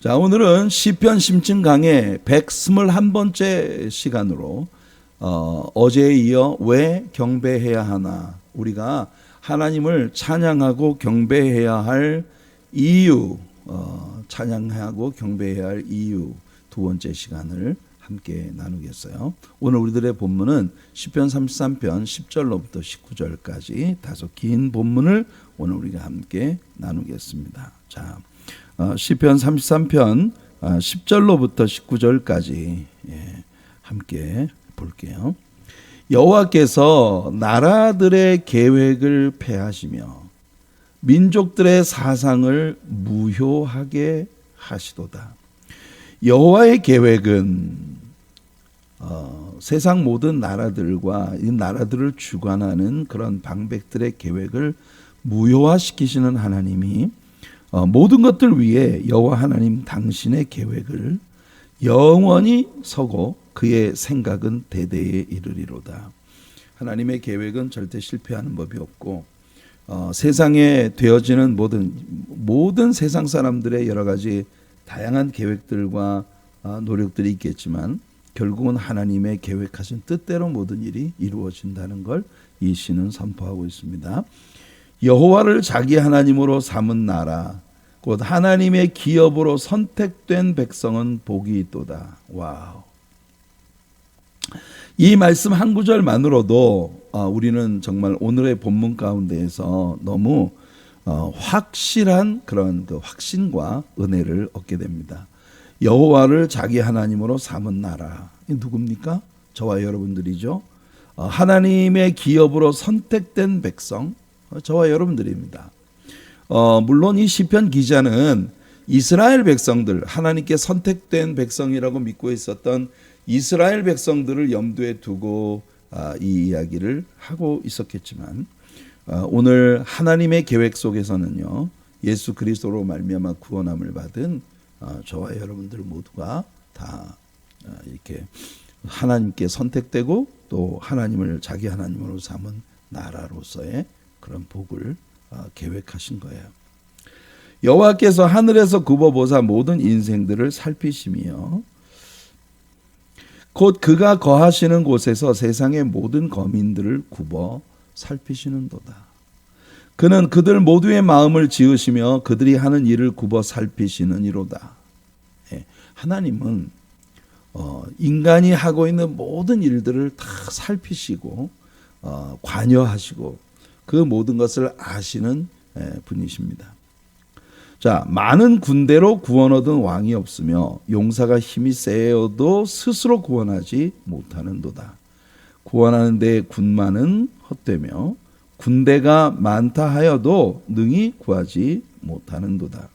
자, 오늘은 시편 심층 강의 121번째 시간으로 어제에 이어 왜 경배해야 하나, 우리가 하나님을 찬양하고 경배해야 할 이유, 찬양하고 경배해야 할 이유 두 번째 시간을 함께 나누겠어요. 오늘 우리들의 본문은 시편 33편 10절로부터 19절까지 다소 긴 본문을 오늘 우리가 함께 나누겠습니다. 자, 시편 33편 10절로부터 19절까지 함께 볼게요. 여호와께서 나라들의 계획을 폐하시며 민족들의 사상을 무효하게 하시도다. 여호와의 계획은 세상 모든 나라들과 이 나라들을 주관하는 그런 방백들의 계획을 무효화시키시는 하나님이 모든 것들 위에 여호와 하나님 당신의 계획을 영원히 서고 그의 생각은 대대에 이르리로다. 하나님의 계획은 절대 실패하는 법이 없고 세상에 되어지는 모든 세상 사람들의 여러 가지 다양한 계획들과 노력들이 있겠지만 결국은 하나님의 계획하신 뜻대로 모든 일이 이루어진다는 걸 이 시는 선포하고 있습니다. 여호와를 자기 하나님으로 삼은 나라 곧 하나님의 기업으로 선택된 백성은 복이 있도다. 와우. 이 말씀 한 구절만으로도 우리는 정말 오늘의 본문 가운데에서 너무 확실한 그런 그 확신과 은혜를 얻게 됩니다. 여호와를 자기 하나님으로 삼은 나라. 이 누굽니까? 저와 여러분들이죠. 하나님의 기업으로 선택된 백성, 저와 여러분들입니다. 물론 이 시편 기자는 이스라엘 백성들, 하나님께 선택된 백성이라고 믿고 있었던 이스라엘 백성들을 염두에 두고 이 이야기를 하고 있었겠지만 오늘 하나님의 계획 속에서는요, 예수 그리스도로 말미암아 구원함을 받은 저와 여러분들 모두가 다 이렇게 하나님께 선택되고 또 하나님을 자기 하나님으로 삼은 나라로서의 그런 복을 계획하신 거예요. 여호와께서 하늘에서 굽어보사 모든 인생들을 살피시며 곧 그가 거하시는 곳에서 세상의 모든 거민들을 굽어 살피시는도다. 그는 그들 모두의 마음을 지으시며 그들이 하는 일을 굽어 살피시는 이로다. 하나님은 인간이 하고 있는 모든 일들을 다 살피시고 관여하시고 그 모든 것을 아시는 분이십니다. 자, 많은 군대로 구원 얻은 왕이 없으며 용사가 힘이 세어도 스스로 구원하지 못하는도다. 구원하는 데 군마는 헛되며 군대가 많다 하여도 능히 구하지 못하는도다.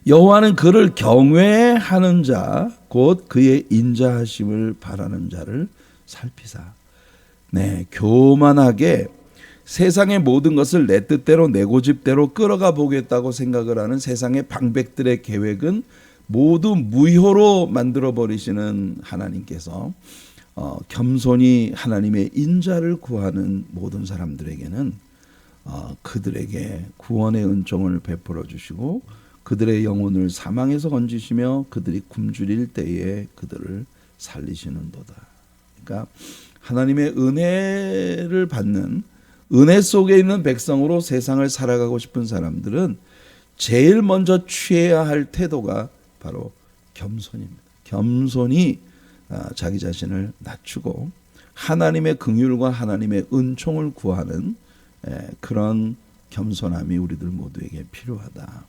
여호와는 그를 경외하는 자 곧 그의 인자하심을 바라는 자를 살피사. 교만하게 세상의 모든 것을 내 뜻대로 내 고집대로 끌어가 보겠다고 생각을 하는 세상의 방백들의 계획은 모두 무효로 만들어 버리시는 하나님께서 겸손히 하나님의 인자를 구하는 모든 사람들에게는 그들에게 구원의 은총을 베풀어 주시고 그들의 영혼을 사망에서 건지시며 그들이 굶주릴 때에 그들을 살리시는도다. 그러니까 하나님의 은혜를 받는 은혜 속에 있는 백성으로 세상을 살아가고 싶은 사람들은 제일 먼저 취해야 할 태도가 바로 겸손입니다. 겸손히 자기 자신을 낮추고 하나님의 긍휼과 하나님의 은총을 구하는 그런 겸손함이 우리들 모두에게 필요하다.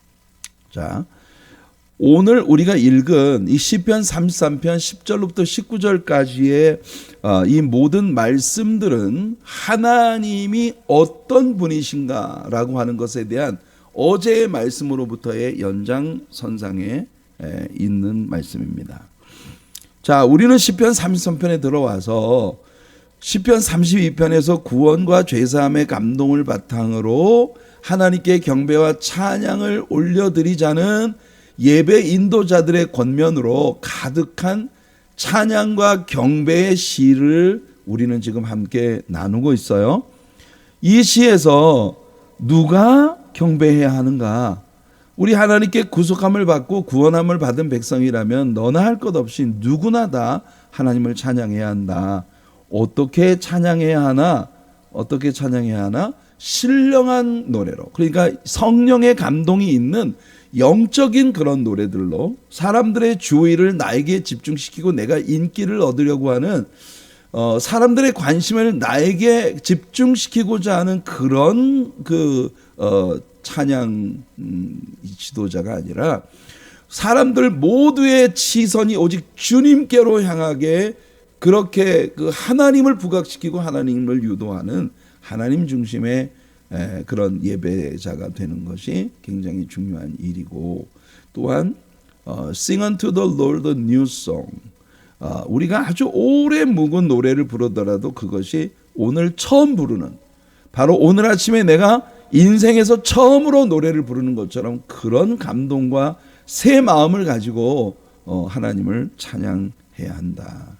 자, 오늘 우리가 읽은 이 시편 33편 10절부터 19절까지의 이 모든 말씀들은 하나님이 어떤 분이신가라고 하는 것에 대한 어제의 말씀으로부터의 연장선상에 있는 말씀입니다. 자, 우리는 시편 33편에 들어와서 시편 32편에서 구원과 죄사함의 감동을 바탕으로 하나님께 경배와 찬양을 올려드리자는 예배 인도자들의 권면으로 가득한 찬양과 경배의 시를 우리는 지금 함께 나누고 있어요. 이 시에서 누가 경배해야 하는가? 우리 하나님께 구속함을 받고 구원함을 받은 백성이라면 너나 할 것 없이 누구나 다 하나님을 찬양해야 한다. 어떻게 찬양해야 하나? 어떻게 찬양해야 하나? 신령한 노래로, 그러니까 성령의 감동이 있는 영적인 그런 노래들로 사람들의 주의를 나에게 집중시키고 내가 인기를 얻으려고 하는 사람들의 관심을 나에게 집중시키고자 하는 그런 찬양 지도자가 아니라 사람들 모두의 시선이 오직 주님께로 향하게 그렇게 그 하나님을 부각시키고 하나님을 유도하는 하나님 중심의 그런 예배자가 되는 것이 굉장히 중요한 일이고, 또한 Sing unto the Lord a new song, 우리가 아주 오래 묵은 노래를 부르더라도 그것이 오늘 처음 부르는, 바로 오늘 아침에 내가 인생에서 처음으로 노래를 부르는 것처럼 그런 감동과 새 마음을 가지고 하나님을 찬양해야 한다.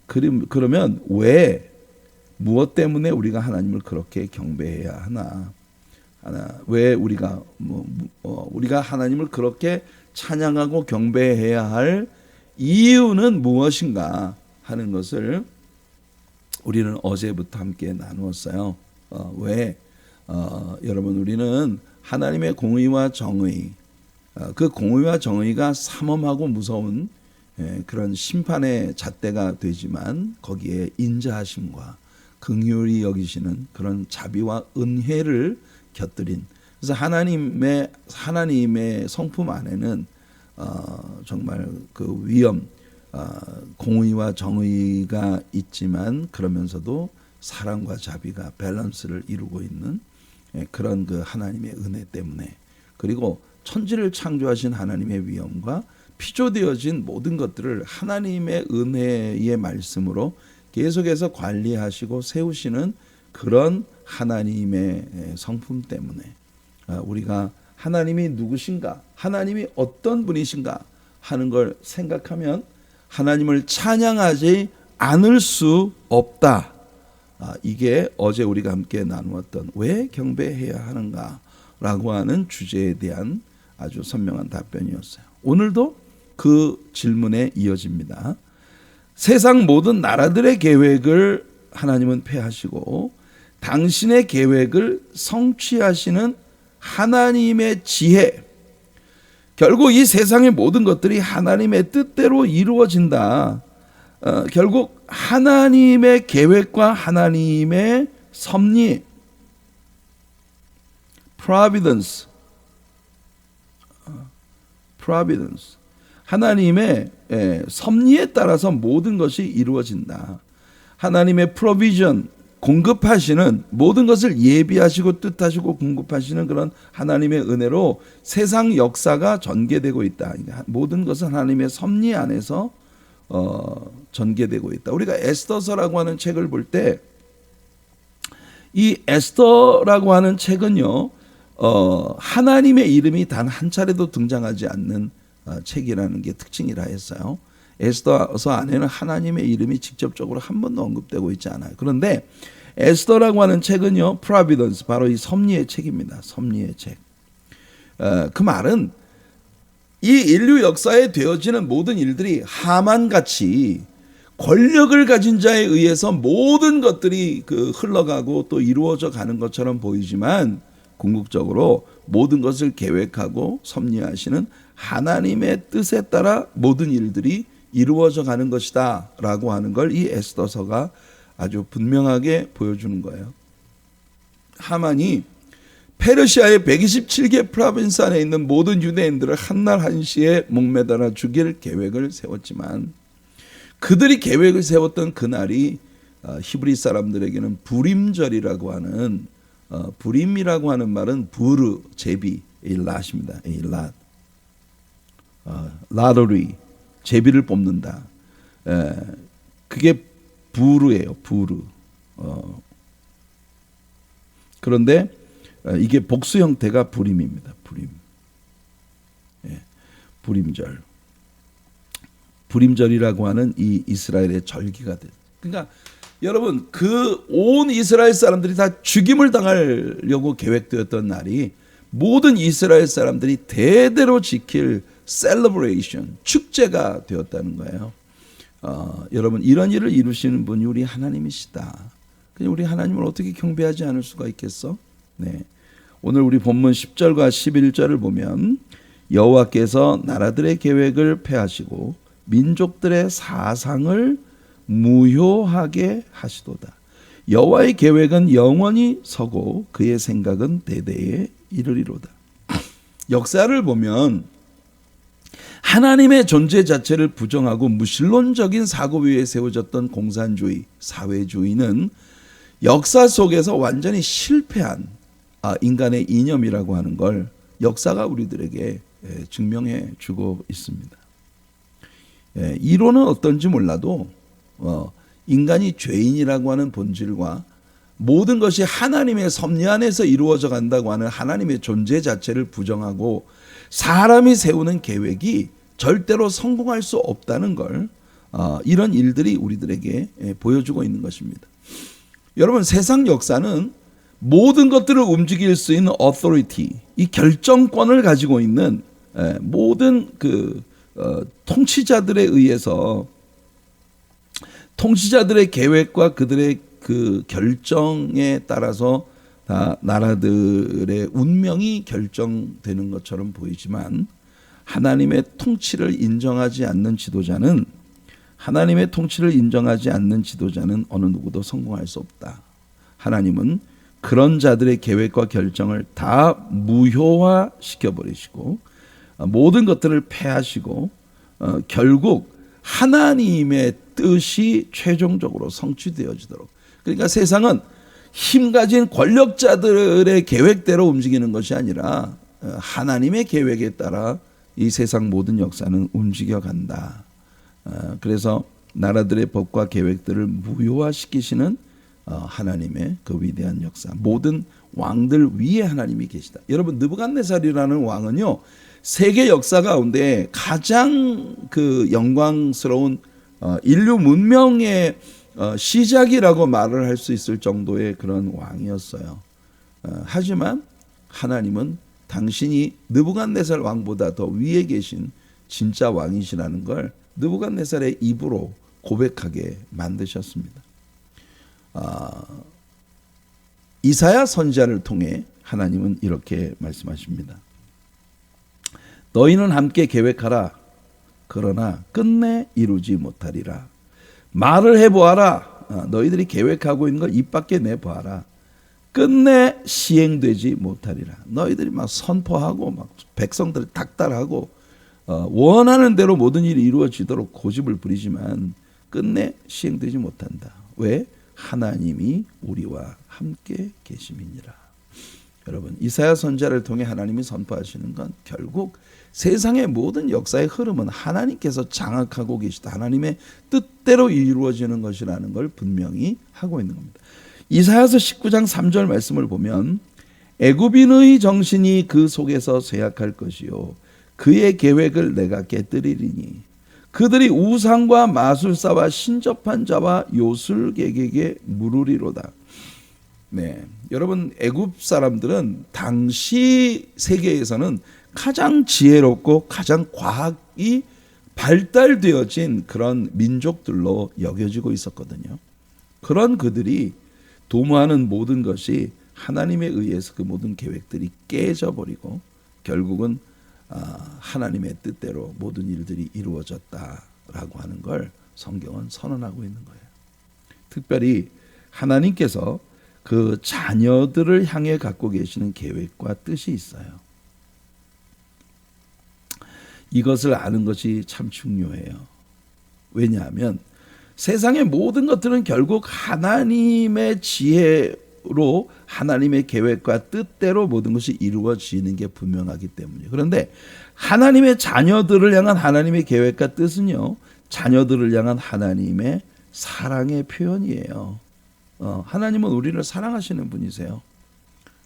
그러면 왜, 무엇 때문에 우리가 하나님을 그렇게 경배해야 하나? 왜 우리가 우리가 하나님을 그렇게 찬양하고 경배해야 할 이유는 무엇인가 하는 것을 우리는 어제부터 함께 나누었어요. 여러분, 우리는 하나님의 공의와 정의, 그 공의와 정의가 삼엄하고 무서운 그런 심판의 잣대가 되지만 거기에 인자하심과 긍휼히 여기시는 그런 자비와 은혜를 곁들인, 그래서 하나님의 성품 안에는 정말 그 위엄, 공의와 정의가 있지만 그러면서도 사랑과 자비가 밸런스를 이루고 있는 그런 그 하나님의 은혜 때문에, 그리고 천지를 창조하신 하나님의 위엄과 피조되어진 모든 것들을 하나님의 은혜의 말씀으로 계속해서 관리하시고 세우시는 그런 하나님의 성품 때문에 우리가 하나님이 누구신가, 하나님이 어떤 분이신가 하는 걸 생각하면 하나님을 찬양하지 않을 수 없다. 이게 어제 우리가 함께 나누었던 왜 경배해야 하는가라고 하는 주제에 대한 아주 선명한 답변이었어요. 오늘도 그 질문에 이어집니다. 세상 모든 나라들의 계획을 하나님은 폐하시고 당신의 계획을 성취하시는 하나님의 지혜, 결국 이 세상의 모든 것들이 하나님의 뜻대로 이루어진다. 결국 하나님의 계획과 하나님의 섭리, providence, 하나님의 섭리에 따라서 모든 것이 이루어진다. 하나님의 provision, 공급하시는 모든 것을 예비하시고 뜻하시고 공급하시는 그런 하나님의 은혜로 세상 역사가 전개되고 있다. 모든 것은 하나님의 섭리 안에서 전개되고 있다. 우리가 에스더서라고 하는 책을 볼 때 이 에스더라고 하는 책은요, 하나님의 이름이 단 한 차례도 등장하지 않는 책이라는 게 특징이라 했어요. 에스더서 안에는 하나님의 이름이 직접적으로 한 번도 언급되고 있지 않아요. 그런데 에스더라고 하는 책은요, 프로비던스, 바로 이 섭리의 책입니다. 섭리의 책. 그 말은 이 인류 역사에 되어지는 모든 일들이 하만같이 권력을 가진 자에 의해서 모든 것들이 흘러가고 또 이루어져 가는 것처럼 보이지만 궁극적으로 모든 것을 계획하고 섭리하시는 하나님의 뜻에 따라 모든 일들이 이루어져 가는 것이다 라고 하는 걸 이 에스더서가 아주 분명하게 보여주는 거예요. 하만이 페르시아의 127개 프로빈스 안에 있는 모든 유대인들을 한날 한시에 목매달아 죽일 계획을 세웠지만 그들이 계획을 세웠던 그날이 히브리 사람들에게는 부림절이라고 하는, 부림이라고 하는 말은 부르, 제비, 이 랏입니다. 이 랏. 라더리, 제비를 뽑는다. 그게 부르예요. 부르. 그런데 이게 복수 형태가 부림입니다. 부림. 부림절. 부림절이라고 하는 이 이스라엘의 절기가 됐어요. 그러니까 여러분, 그 온 이스라엘 사람들이 다 죽임을 당하려고 계획되었던 날이 모든 이스라엘 사람들이 대대로 지킬 셀러브레이션, 축제가 되었다는 거예요. 여러분, 이런 일을 이루시는 분이 우리 하나님이시다. 그냥 우리 하나님을 어떻게 경배하지 않을 수가 있겠어? 네. 오늘 우리 본문 10절과 11절을 보면 여호와께서 나라들의 계획을 폐하시고 민족들의 사상을 무효하게 하시도다. 여호와의 계획은 영원히 서고 그의 생각은 대대에 이르리로다. 역사를 보면 하나님의 존재 자체를 부정하고 무신론적인 사고 위에 세워졌던 공산주의, 사회주의는 역사 속에서 완전히 실패한 인간의 이념이라고 하는 걸 역사가 우리들에게 증명해 주고 있습니다. 이론은 어떤지 몰라도 인간이 죄인이라고 하는 본질과 모든 것이 하나님의 섭리 안에서 이루어져 간다고 하는 하나님의 존재 자체를 부정하고 사람이 세우는 계획이 절대로 성공할 수 없다는 걸 이런 일들이 우리들에게 보여주고 있는 것입니다. 여러분, 세상 역사는 모든 것들을 움직일 수 있는 authority, 이 결정권을 가지고 있는 모든 통치자들에 의해서 통치자들의 계획과 그들의 그 결정에 따라서 다 나라들의 운명이 결정되는 것처럼 보이지만 하나님의 통치를 인정하지 않는 지도자는 어느 누구도 성공할 수 없다. 하나님은 그런 자들의 계획과 결정을 다 무효화시켜 버리시고 모든 것들을 폐하시고 결국 하나님의 뜻이 최종적으로 성취되어지도록, 그러니까 세상은 힘 가진 권력자들의 계획대로 움직이는 것이 아니라 하나님의 계획에 따라 이 세상 모든 역사는 움직여간다. 그래서 나라들의 법과 계획들을 무효화시키시는 하나님의 그 위대한 역사, 모든 왕들 위에 하나님이 계시다. 여러분, 느부갓네살이라는 왕은요, 세계 역사 가운데 가장 그 영광스러운 인류 문명의 시작이라고 말을 할 수 있을 정도의 그런 왕이었어요. 하지만 하나님은 당신이 느부갓네살 왕보다 더 위에 계신 진짜 왕이시라는 걸 느부갓네살의 입으로 고백하게 만드셨습니다. 이사야 선지자를 통해 하나님은 이렇게 말씀하십니다. 너희는 함께 계획하라. 그러나 끝내 이루지 못하리라. 말을 해보아라. 너희들이 계획하고 있는 걸 입 밖에 내보아라. 끝내 시행되지 못하리라. 너희들이 막 선포하고 막 백성들을 닥달하고 원하는 대로 모든 일이 이루어지도록 고집을 부리지만 끝내 시행되지 못한다. 왜? 하나님이 우리와 함께 계심이니라. 여러분, 이사야 선지자를 통해 하나님이 선포하시는 건 결국 세상의 모든 역사의 흐름은 하나님께서 장악하고 계시다. 하나님의 뜻대로 이루어지는 것이라는 걸 분명히 하고 있는 겁니다. 이사야서 19장 3절 말씀을 보면 애굽인의 정신이 그 속에서 쇠약할 것이요 그의 계획을 내가 깨뜨리리니 그들이 우상과 마술사와 신접한 자와 요술객에게 물으리로다. 네, 여러분, 애굽 사람들은 당시 세계에서는 가장 지혜롭고 가장 과학이 발달되어진 그런 민족들로 여겨지고 있었거든요. 그런 그들이 도모하는 모든 것이 하나님에 의해서 그 모든 계획들이 깨져버리고 결국은 하나님의 뜻대로 모든 일들이 이루어졌다라고 하는 걸 성경은 선언하고 있는 거예요. 특별히 하나님께서 그 자녀들을 향해 갖고 계시는 계획과 뜻이 있어요. 이것을 아는 것이 참 중요해요. 왜냐하면 세상의 모든 것들은 결국 하나님의 지혜로 하나님의 계획과 뜻대로 모든 것이 이루어지는 게 분명하기 때문이에요. 그런데 하나님의 자녀들을 향한 하나님의 계획과 뜻은요, 자녀들을 향한 하나님의 사랑의 표현이에요. 하나님은 우리를 사랑하시는 분이세요.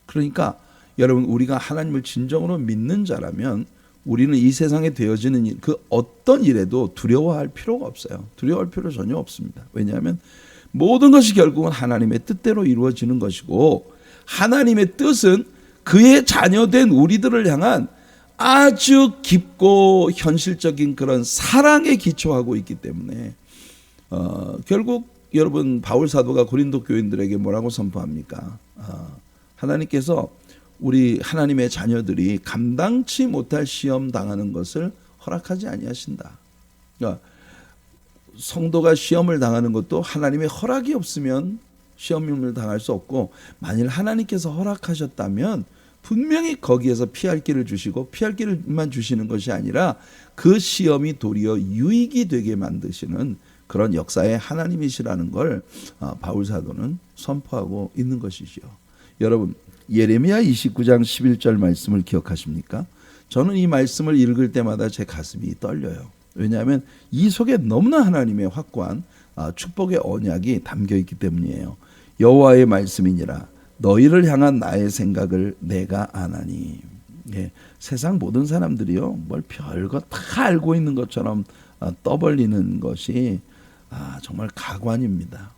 그러니까 여러분, 우리가 하나님을 진정으로 믿는 자라면 우리는 이 세상에 되어지는 일, 그 어떤 일에도 두려워할 필요가 없어요. 두려워할 필요 전혀 없습니다. 왜냐하면 모든 것이 결국은 하나님의 뜻대로 이루어지는 것이고 하나님의 뜻은 그의 자녀된 우리들을 향한 아주 깊고 현실적인 그런 사랑에 기초하고 있기 때문에 결국 여러분 바울 사도가 고린도 교인들에게 뭐라고 선포합니까? 하나님께서 우리 하나님의 자녀들이 감당치 못할 시험 당하는 것을 허락하지 아니하신다. 그러니까 성도가 시험을 당하는 것도 하나님의 허락이 없으면 시험을 당할 수 없고, 만일 하나님께서 허락하셨다면 분명히 거기에서 피할 길을 주시고, 피할 길만 주시는 것이 아니라 그 시험이 도리어 유익이 되게 만드시는 그런 역사의 하나님이시라는 걸 바울 사도는 선포하고 있는 것이죠. 여러분, 예레미야 29장 11절 말씀을 기억하십니까? 저는 이 말씀을 읽을 때마다 제 가슴이 떨려요. 왜냐하면 이 속에 너무나 하나님의 확고한 축복의 언약이 담겨 있기 때문이에요. 여호와의 말씀이니라 너희를 향한 나의 생각을 내가 아나니. 예, 세상 모든 사람들이요 뭘 별거 다 알고 있는 것처럼 떠벌리는 것이 정말 가관입니다.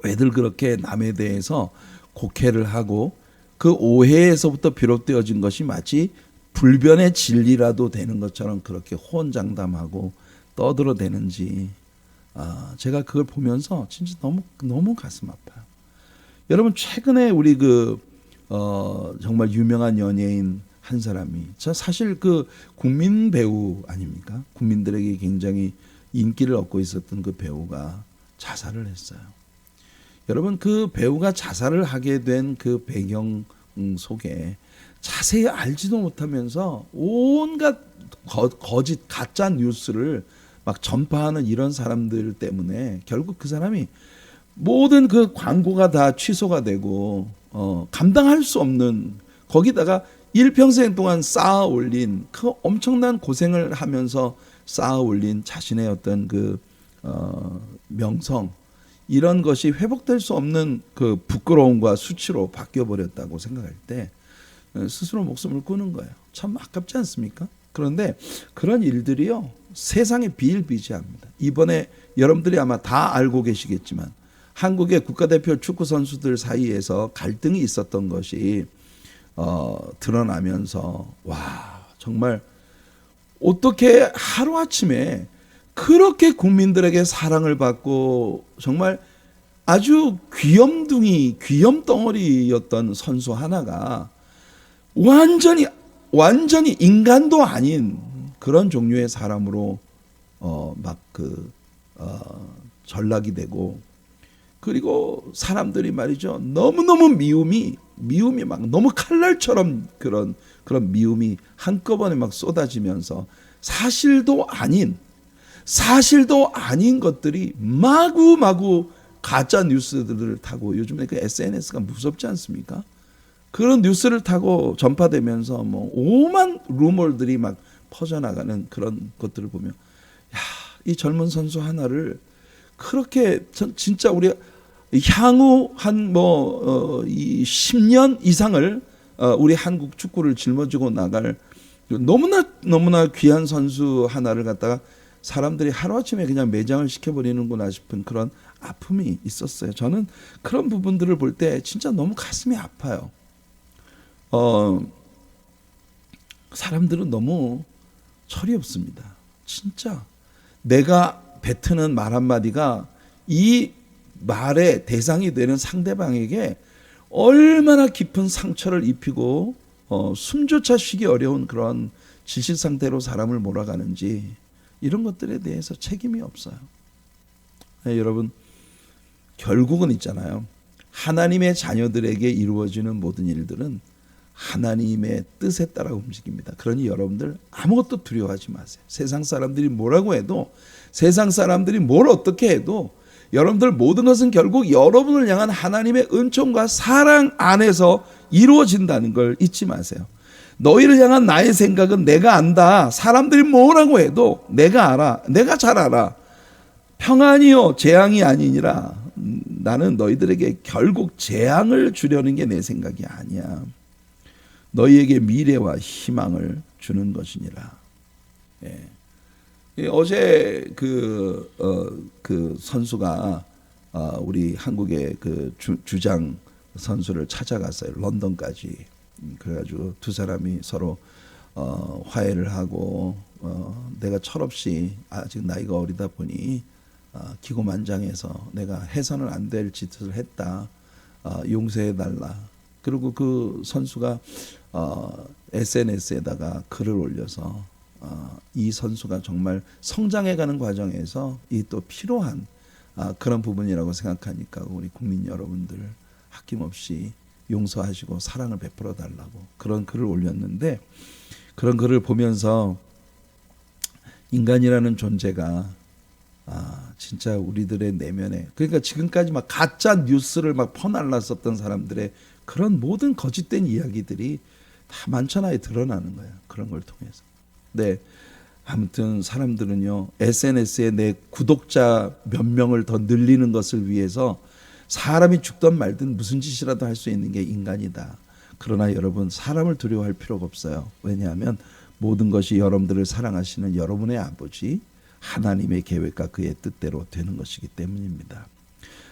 왜들 그렇게 남에 대해서 곡해를 하고 그 오해에서부터 비롯되어진 것이 마치 불변의 진리라도 되는 것처럼 그렇게 호언장담하고 떠들어대는지, 제가 그걸 보면서 진짜 너무 가슴 아파요. 여러분, 최근에 우리 정말 유명한 연예인 한 사람이, 저 사실 그 국민 배우 아닙니까? 국민들에게 굉장히 인기를 얻고 있었던 그 배우가 자살을 했어요. 여러분, 그 배우가 자살을 하게 된 그 배경 속에 자세히 알지도 못하면서 온갖 거짓 가짜 뉴스를 막 전파하는 이런 사람들 때문에 결국 그 사람이 모든 그 광고가 다 취소가 되고 감당할 수 없는, 거기다가 일평생 동안 쌓아 올린 그 엄청난 고생을 하면서 쌓아 올린 자신의 어떤 그 명성, 이런 것이 회복될 수 없는 그 부끄러움과 수치로 바뀌어 버렸다고 생각할 때 스스로 목숨을 끊은 거예요. 참 아깝지 않습니까? 그런데 그런 일들이요 세상에 비일비재합니다. 이번에 여러분들이 아마 다 알고 계시겠지만 한국의 국가대표 축구 선수들 사이에서 갈등이 있었던 것이 드러나면서, 와, 정말 어떻게 하루아침에 그렇게 국민들에게 사랑을 받고 정말 아주 귀염덩어리였던 선수 하나가 완전히 인간도 아닌 그런 종류의 사람으로 전락이 되고, 그리고 사람들이 말이죠 너무너무 미움이 막 너무 칼날처럼 그런 미움이 한꺼번에 막 쏟아지면서 사실도 아닌 것들이 마구마구 가짜 뉴스들을 타고, 요즘에 그 SNS가 무섭지 않습니까? 그런 뉴스를 타고 전파되면서 뭐 오만 루머들이 막 퍼져나가는 그런 것들을 보면, 이 젊은 선수 하나를 그렇게 진짜 우리 향후 한 10년 이상을 우리 한국 축구를 짊어지고 나갈 너무나 귀한 선수 하나를 갖다가 사람들이 하루아침에 그냥 매장을 시켜버리는구나 싶은 그런 아픔이 있었어요. 저는 그런 부분들을 볼 때 진짜 너무 가슴이 아파요. 사람들은 너무 철이 없습니다. 진짜 내가 뱉는 말 한마디가 이 말의 대상이 되는 상대방에게 얼마나 깊은 상처를 입히고 숨조차 쉬기 어려운 그런 지식 상태로 사람을 몰아가는지, 이런 것들에 대해서 책임이 없어요. 네, 여러분, 결국은 있잖아요. 하나님의 자녀들에게 이루어지는 모든 일들은 하나님의 뜻에 따라 움직입니다. 그러니 여러분들 아무것도 두려워하지 마세요. 세상 사람들이 뭐라고 해도, 세상 사람들이 뭘 어떻게 해도 여러분들 모든 것은 결국 여러분을 향한 하나님의 은총과 사랑 안에서 이루어진다는 걸 잊지 마세요. 너희를 향한 나의 생각은 내가 안다. 사람들이 뭐라고 해도 내가 알아. 내가 잘 알아. 평안이요 재앙이 아니니라. 나는 너희들에게 결국 재앙을 주려는 게 내 생각이 아니야. 너희에게 미래와 희망을 주는 것이니라. 예. 어제 그 선수가 우리 한국의 그 주장 선수를 찾아갔어요. 런던까지. 그래가지고 두 사람이 서로 화해를 하고 내가 철없이 아직 나이가 어리다 보니 기고만장해서 내가 해서는 안 될 짓을 했다. 용서해달라. 그리고 그 선수가 SNS에다가 글을 올려서 이 선수가 정말 성장해가는 과정에서 이 또 필요한 그런 부분이라고 생각하니까 우리 국민 여러분들 아낌없이 용서하시고 사랑을 베풀어 달라고 그런 글을 올렸는데, 그런 글을 보면서 인간이라는 존재가 진짜 우리들의 내면에, 그러니까 지금까지 막 가짜 뉴스를 막 퍼날랐었던 사람들의 그런 모든 거짓된 이야기들이 다 만천하에 드러나는 거예요. 그런 걸 통해서. 네, 아무튼 사람들은요, SNS에 내 구독자 몇 명을 더 늘리는 것을 위해서 사람이 죽든 말든 무슨 짓이라도 할 수 있는 게 인간이다. 그러나 여러분, 사람을 두려워할 필요가 없어요. 왜냐하면 모든 것이 여러분들을 사랑하시는 여러분의 아버지 하나님의 계획과 그의 뜻대로 되는 것이기 때문입니다.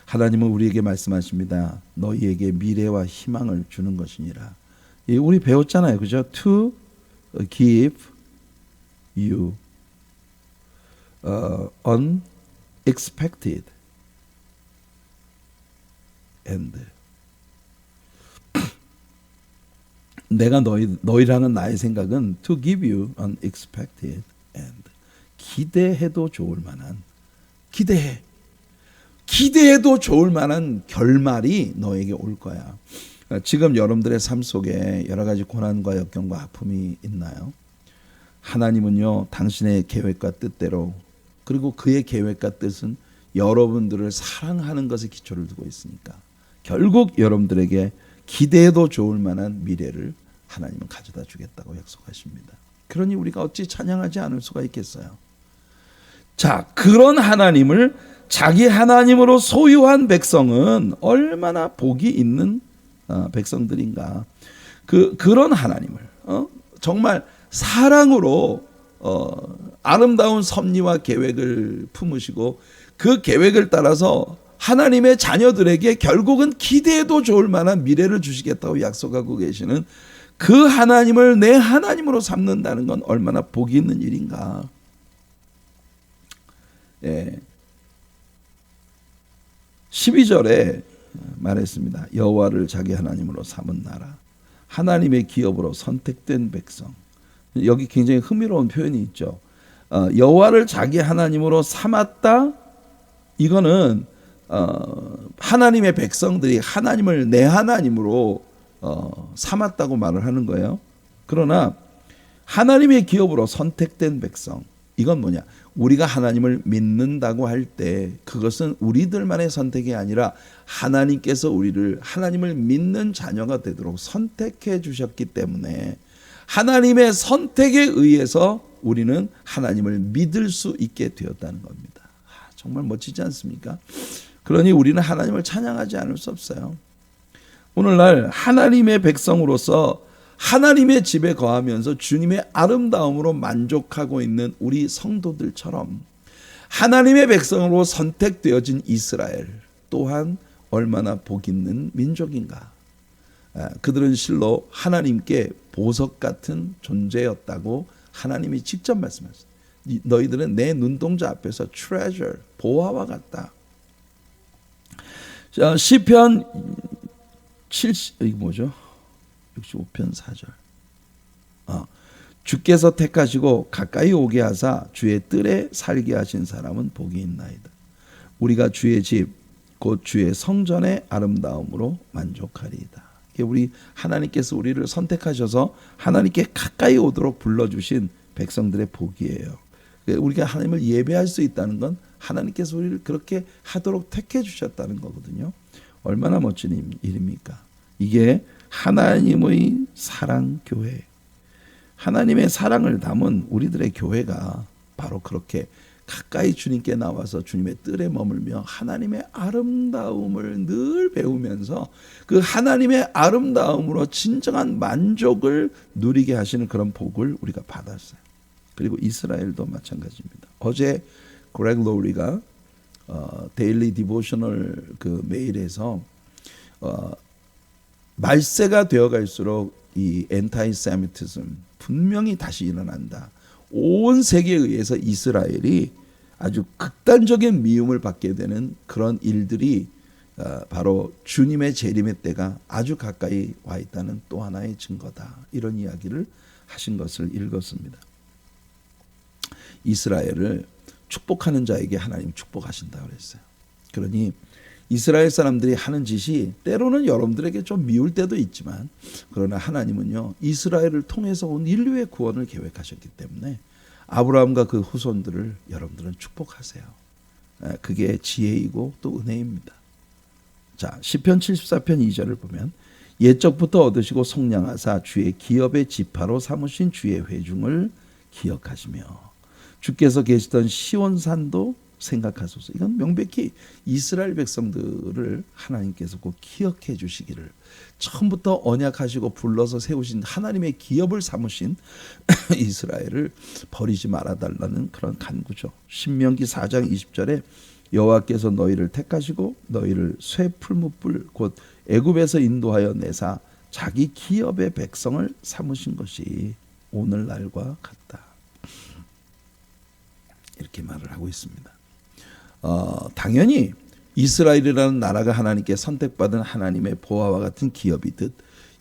하나님은 우리에게 말씀하십니다. 너희에게 미래와 희망을 주는 것이니라. 우리 배웠잖아요. 그죠? To give you unexpected end. 내가 너희라는 나의 생각은 to give you unexpected end. 기대해도 좋을 만한, 기대해도 좋을 만한 결말이 너에게 올 거야. 지금 여러분들의 삶 속에 여러 가지 고난과 역경과 아픔이 있나요? 하나님은요, 당신의 계획과 뜻대로, 그리고 그의 계획과 뜻은 여러분들을 사랑하는 것에 기초를 두고 있으니까 결국 여러분들에게 기대해도 좋을 만한 미래를 하나님은 가져다 주겠다고 약속하십니다. 그러니 우리가 어찌 찬양하지 않을 수가 있겠어요? 자, 그런 하나님을 자기 하나님으로 소유한 백성은 얼마나 복이 있는 백성들인가. 그런 하나님을 정말 사랑으로 아름다운 섭리와 계획을 품으시고 그 계획을 따라서 하나님의 자녀들에게 결국은 기대해도 좋을 만한 미래를 주시겠다고 약속하고 계시는 그 하나님을 내 하나님으로 삼는다는 건 얼마나 복이 있는 일인가. 예. 12절에 말했습니다. 여호와를 자기 하나님으로 삼은 나라, 하나님의 기업으로 선택된 백성. 여기 굉장히 흥미로운 표현이 있죠. 여호와를 자기 하나님으로 삼았다. 이거는 하나님의 백성들이 하나님을 내 하나님으로 삼았다고 말을 하는 거예요. 그러나 하나님의 기업으로 선택된 백성, 이건 뭐냐? 우리가 하나님을 믿는다고 할 때 그것은 우리들만의 선택이 아니라 하나님께서 우리를 하나님을 믿는 자녀가 되도록 선택해 주셨기 때문에 하나님의 선택에 의해서 우리는 하나님을 믿을 수 있게 되었다는 겁니다. 정말 멋지지 않습니까? 그러니 우리는 하나님을 찬양하지 않을 수 없어요. 오늘날 하나님의 백성으로서 하나님의 집에 거하면서 주님의 아름다움으로 만족하고 있는 우리 성도들처럼 하나님의 백성으로 선택되어진 이스라엘 또한 얼마나 복 있는 민족인가. 그들은 실로 하나님께 보석 같은 존재였다고 하나님이 직접 말씀하셨어요. 너희들은 내 눈동자 앞에서 treasure, 보화와 같다. 자, 시편 65편 4절. 주께서 택하시고 가까이 오게 하사 주의 뜰에 살게 하신 사람은 복이 있나이다. 우리가 주의 집 곧 주의 성전의 아름다움으로 만족하리이다. 우리 하나님께서 우리를 선택하셔서 하나님께 가까이 오도록 불러주신 백성들의 복이에요. 우리가 하나님을 예배할 수 있다는 건 하나님께서 우리를 그렇게 하도록 택해 주셨다는 거거든요. 얼마나 멋진 일입니까? 이게 하나님의 사랑 교회, 하나님의 사랑을 담은 우리들의 교회가 바로 그렇게 가까이 주님께 나와서 주님의 뜰에 머물며 하나님의 아름다움을 늘 배우면서 그 하나님의 아름다움으로 진정한 만족을 누리게 하시는 그런 복을 우리가 받았어요. 그리고 이스라엘도 마찬가지입니다. 어제 그렉 로우리가 데일리 디보셔널 그 메일에서 말세가 되어갈수록 이 엔타이세미티즘 분명히 다시 일어난다. 온 세계에 의해서 이스라엘이 아주 극단적인 미움을 받게 되는 그런 일들이 바로 주님의 재림의 때가 아주 가까이 와 있다는 또 하나의 증거다. 이런 이야기를 하신 것을 읽었습니다. 이스라엘을 축복하는 자에게 하나님 축복하신다 그랬어요. 그러니 이스라엘 사람들이 하는 짓이 때로는 여러분들에게 좀 미울 때도 있지만, 그러나 하나님은요 이스라엘을 통해서 온 인류의 구원을 계획하셨기 때문에 아브라함과 그 후손들을 여러분들은 축복하세요. 그게 지혜이고 또 은혜입니다. 자, 시편 74편 2절을 보면 옛적부터 얻으시고 속량하사 주의 기업의 지파로 삼으신 주의 회중을 기억하시며 주께서 계시던 시온산도 생각하소서. 이건 명백히 이스라엘 백성들을 하나님께서 꼭 기억해 주시기를, 처음부터 언약하시고 불러서 세우신 하나님의 기업을 삼으신 이스라엘을 버리지 말아달라는 그런 간구죠. 신명기 4장 20절에 여호와께서 너희를 택하시고 너희를 쇠 풀무불 곧 애굽에서 인도하여 내사 자기 기업의 백성을 삼으신 것이 오늘날과 같다. 이렇게 말을 하고 있습니다. 당연히 이스라엘이라는 나라가 하나님께 선택받은 하나님의 보화와 같은 기업이듯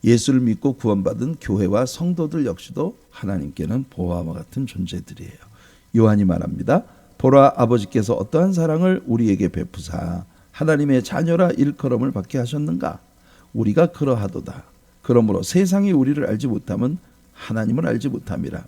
예수를 믿고 구원받은 교회와 성도들 역시도 하나님께는 보화와 같은 존재들이에요. 요한이 말합니다. 보라, 아버지께서 어떠한 사랑을 우리에게 베푸사 하나님의 자녀라 일컬음을 받게 하셨는가. 우리가 그러하도다. 그러므로 세상이 우리를 알지 못하면 하나님을 알지 못함이라.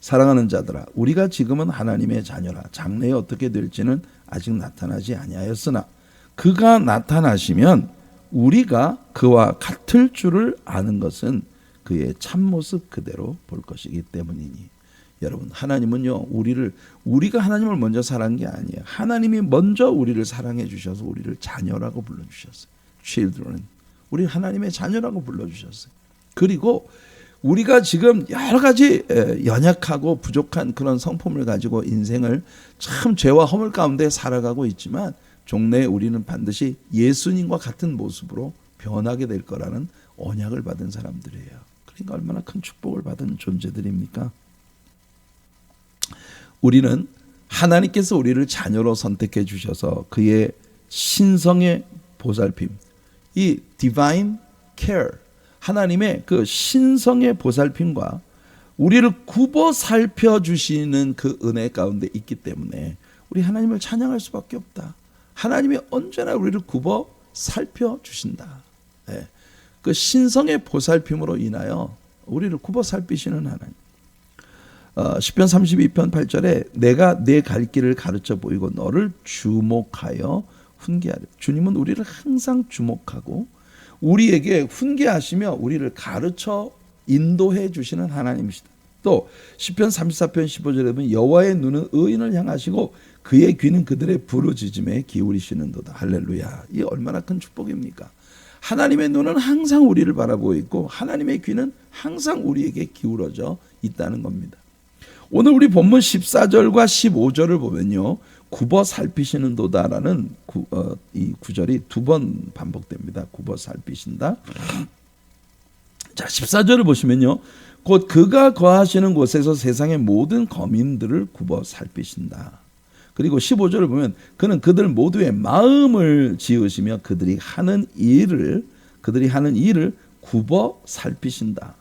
사랑하는 자들아, 우리가 지금은 하나님의 자녀라. 장래에 어떻게 될지는 아직 나타나지 아니하였으나 그가 나타나시면 우리가 그와 같을 줄을 아는 것은 그의 참모습 그대로 볼 것이기 때문이니. 여러분, 하나님은요 우리가 하나님을 먼저 사랑한 게 아니에요. 하나님이 먼저 우리를 사랑해 주셔서 우리를 자녀라고 불러주셨어요. children, 우리 하나님의 자녀라고 불러주셨어요. 그리고 우리가 지금 여러 가지 연약하고 부족한 그런 성품을 가지고 인생을 참 죄와 허물 가운데 살아가고 있지만 종래에 우리는 반드시 예수님과 같은 모습으로 변하게 될 거라는 언약을 받은 사람들이에요. 그러니까 얼마나 큰 축복을 받은 존재들입니까? 우리는 하나님께서 우리를 자녀로 선택해 주셔서 그의 신성의 보살핌, 이 divine care, 하나님의 그 신성의 보살핌과 우리를 굽어 살펴주시는 그 은혜 가운데 있기 때문에 우리 하나님을 찬양할 수밖에 없다. 하나님이 언제나 우리를 굽어 살펴주신다. 네. 그 신성의 보살핌으로 인하여 우리를 굽어 살피시는 하나님. 시편 32편 8절에 내가 내 갈 길을 가르쳐 보이고 너를 주목하여 훈계하리. 주님은 우리를 항상 주목하고 우리에게 훈계하시며 우리를 가르쳐 인도해 주시는 하나님이시다. 또 시편 34편 15절에 보면 여호와의 눈은 의인을 향하시고 그의 귀는 그들의 부르짖음에 기울이시는도다. 할렐루야. 이 얼마나 큰 축복입니까? 하나님의 눈은 항상 우리를 바라보고 있고 하나님의 귀는 항상 우리에게 기울어져 있다는 겁니다. 오늘 우리 본문 14절과 15절을 보면요, 굽어 살피시는 도다라는 이 구절이 두 번 반복됩니다. 굽어 살피신다. 자, 14절을 보시면요, 곧 그가 거하시는 곳에서 세상의 모든 거민들을 굽어 살피신다. 그리고 15절을 보면 그는 그들 모두의 마음을 지으시며 그들이 하는 일을 굽어 살피신다.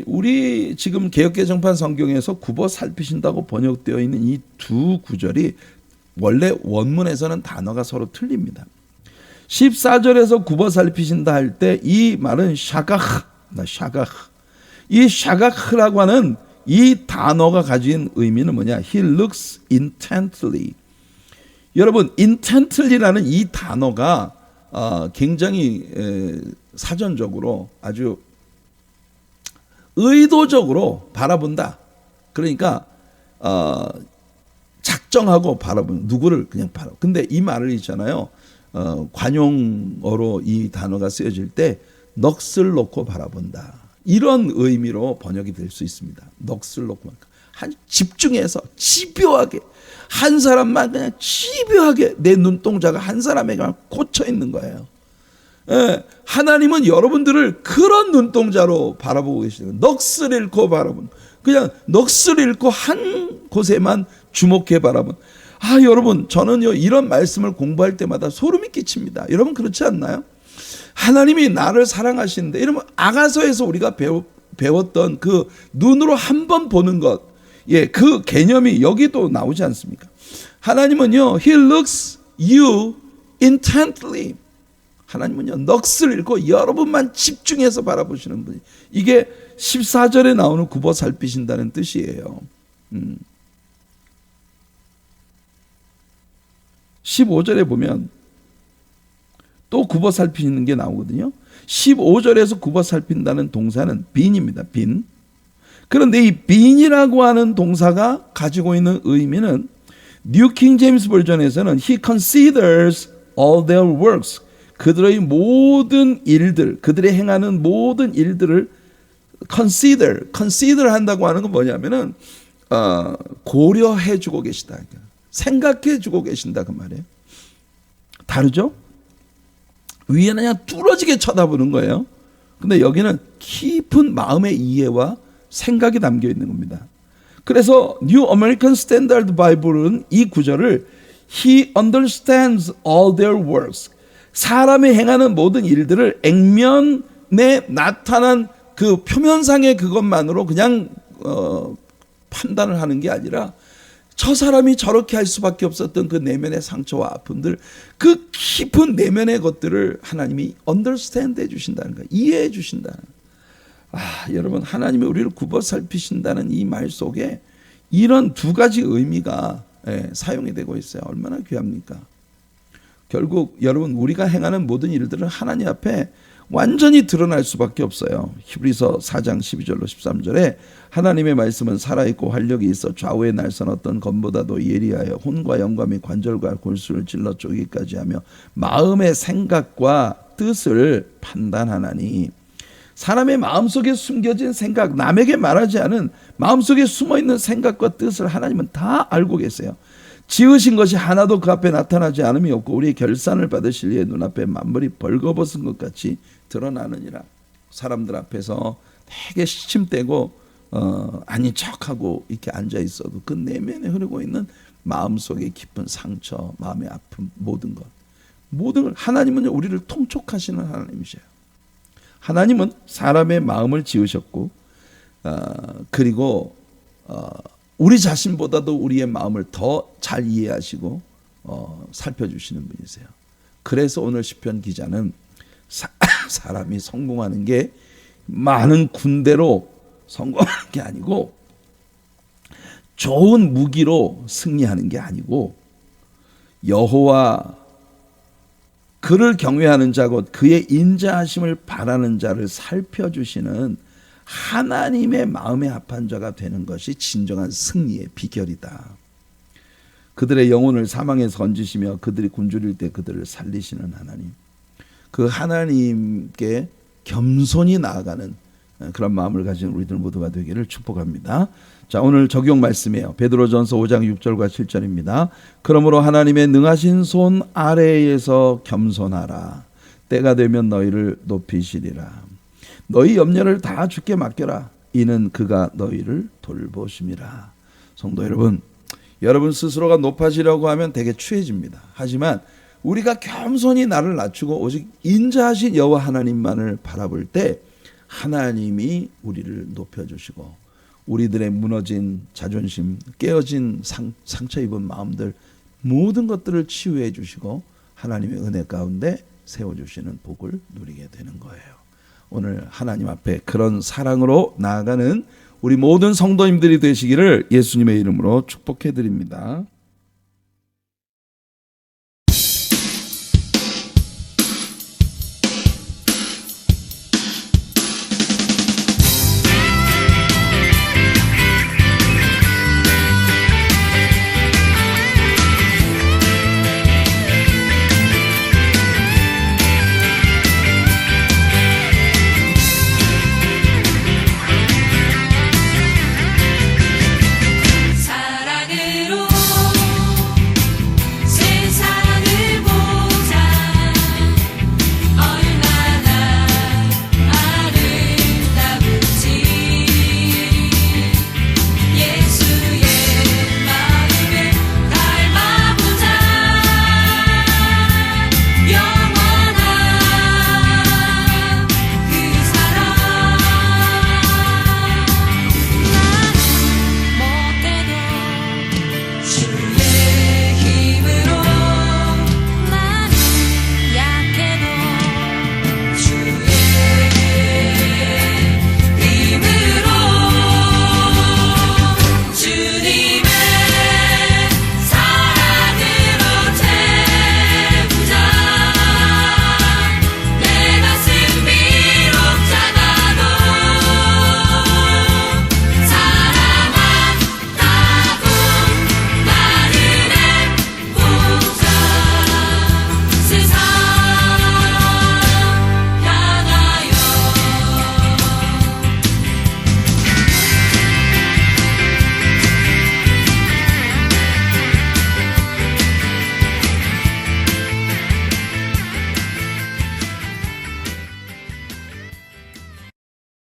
우리 지금 개역개정판 성경에서 굽어 살피신다고 번역되어 있는 이 두 구절이 원래 원문에서는 단어가 서로 틀립니다. 14절에서 굽어 살피신다 할 때 이 말은 샤가흐. 이 샤가흐라고 하는 이 단어가 가진 의미는 뭐냐? He looks intently. 여러분, intently라는 이 단어가 굉장히 사전적으로 아주 의도적으로 바라본다. 그러니까 작정하고 바라보는, 누구를 그냥 바라. 근데 이 말을 있잖아요. 관용어로 이 단어가 쓰여질 때 넋을 놓고 바라본다. 이런 의미로 번역이 될 수 있습니다. 넋을 놓고 한 집중해서 집요하게 한 사람만 그냥 집요하게 내 눈동자가 한 사람에게만 꽂혀 있는 거예요. 하나님은 여러분들을 그런 눈동자로 바라보고 계시는 거예요. 넋을 잃고 바라본, 그냥 넋을 잃고 한 곳에만 주목해 바라본. 여러분, 저는요 이런 말씀을 공부할 때마다 소름이 끼칩니다. 여러분 그렇지 않나요? 하나님이 나를 사랑하시는데, 이러면 아가서에서 우리가 배웠던 그 눈으로 한 번 보는 것, 그 개념이 여기도 나오지 않습니까? 하나님은요, He looks you intently. 하나님은요, 넋을 잃고 여러분만 집중해서 바라보시는 분이. 이게 14절에 나오는 굽어 살피신다는 뜻이에요. 15절에 보면 또 굽어 살피는 게 나오거든요. 15절에서 굽어 살핀다는 동사는 빈입니다. 빈. 그런데 이 빈이라고 하는 동사가 가지고 있는 의미는 뉴 킹 제임스 버전에서는 He considers all their works. 그들의 모든 일들, 그들이 행하는 모든 일들을 consider 한다고 하는 건 뭐냐면은 고려해 주고 계시다. 생각해 주고 계신다 그 말이에요. 다르죠? 위에는 그냥 뚫어지게 쳐다보는 거예요. 근데 여기는 깊은 마음의 이해와 생각이 담겨 있는 겁니다. 그래서 New American Standard Bible은 이 구절을 He understands all their works. 사람이 행하는 모든 일들을 액면에 나타난 그 표면상의 그것만으로 그냥 판단을 하는 게 아니라, 저 사람이 저렇게 할 수밖에 없었던 그 내면의 상처와 아픔들, 그 깊은 내면의 것들을 하나님이 understand 해 주신다는 거예요. 이해해 주신다는 거예요. 여러분, 하나님이 우리를 굽어 살피신다는 이 말 속에 이런 두 가지 의미가 사용이 되고 있어요. 얼마나 귀합니까? 결국 여러분, 우리가 행하는 모든 일들은 하나님 앞에 완전히 드러날 수밖에 없어요. 히브리서 4장 12절로 13절에 하나님의 말씀은 살아있고 활력이 있어 좌우에 날선 어떤 검보다도 예리하여 혼과 영과 관절과 골수를 찔러 쪼개기까지 하며 마음의 생각과 뜻을 판단하나니. 사람의 마음속에 숨겨진 생각, 남에게 말하지 않은 마음속에 숨어있는 생각과 뜻을 하나님은 다 알고 계세요. 지으신 것이 하나도 그 앞에 나타나지 않음이 없고 우리의 결산을 받으실 이의 눈앞에 만물이 벌거벗은 것 같이 드러나느니라. 사람들 앞에서 되게 시침대고 아닌 척하고 이렇게 앉아 있어도 그 내면에 흐르고 있는 마음속의 깊은 상처, 마음의 아픔, 모든 걸 하나님은 우리를 통촉하시는 하나님이세요. 하나님은 사람의 마음을 지으셨고 그리고 우리 자신보다도 우리의 마음을 더 잘 이해하시고 살펴주시는 분이세요. 그래서 오늘 시편 기자는 사람이 성공하는 게 많은 군대로 성공하는 게 아니고, 좋은 무기로 승리하는 게 아니고, 여호와 그를 경외하는 자고 그의 인자하심을 바라는 자를 살펴주시는 하나님의 마음에 합한 자가 되는 것이 진정한 승리의 비결이다. 그들의 영혼을 사망에서 건지시며 그들이 굶주릴 때 그들을 살리시는 하나님, 그 하나님께 겸손히 나아가는 그런 마음을 가진 우리들 모두가 되기를 축복합니다. 자, 오늘 적용 말씀이에요. 베드로전서 5장 6절과 7절입니다. 그러므로 하나님의 능하신 손 아래에서 겸손하라. 때가 되면 너희를 높이시리라. 너희 염려를 다 주께 맡겨라. 이는 그가 너희를 돌보심이라. 성도 여러분, 여러분 스스로가 높아지려고 하면 되게 추해집니다. 하지만 우리가 겸손히 나를 낮추고 오직 인자하신 여호와 하나님만을 바라볼 때 하나님이 우리를 높여주시고 우리들의 무너진 자존심, 깨어진 상처 입은 마음들, 모든 것들을 치유해 주시고 하나님의 은혜 가운데 세워주시는 복을 누리게 되는 거예요. 오늘 하나님 앞에 그런 사랑으로 나아가는 우리 모든 성도님들이 되시기를 예수님의 이름으로 축복해 드립니다.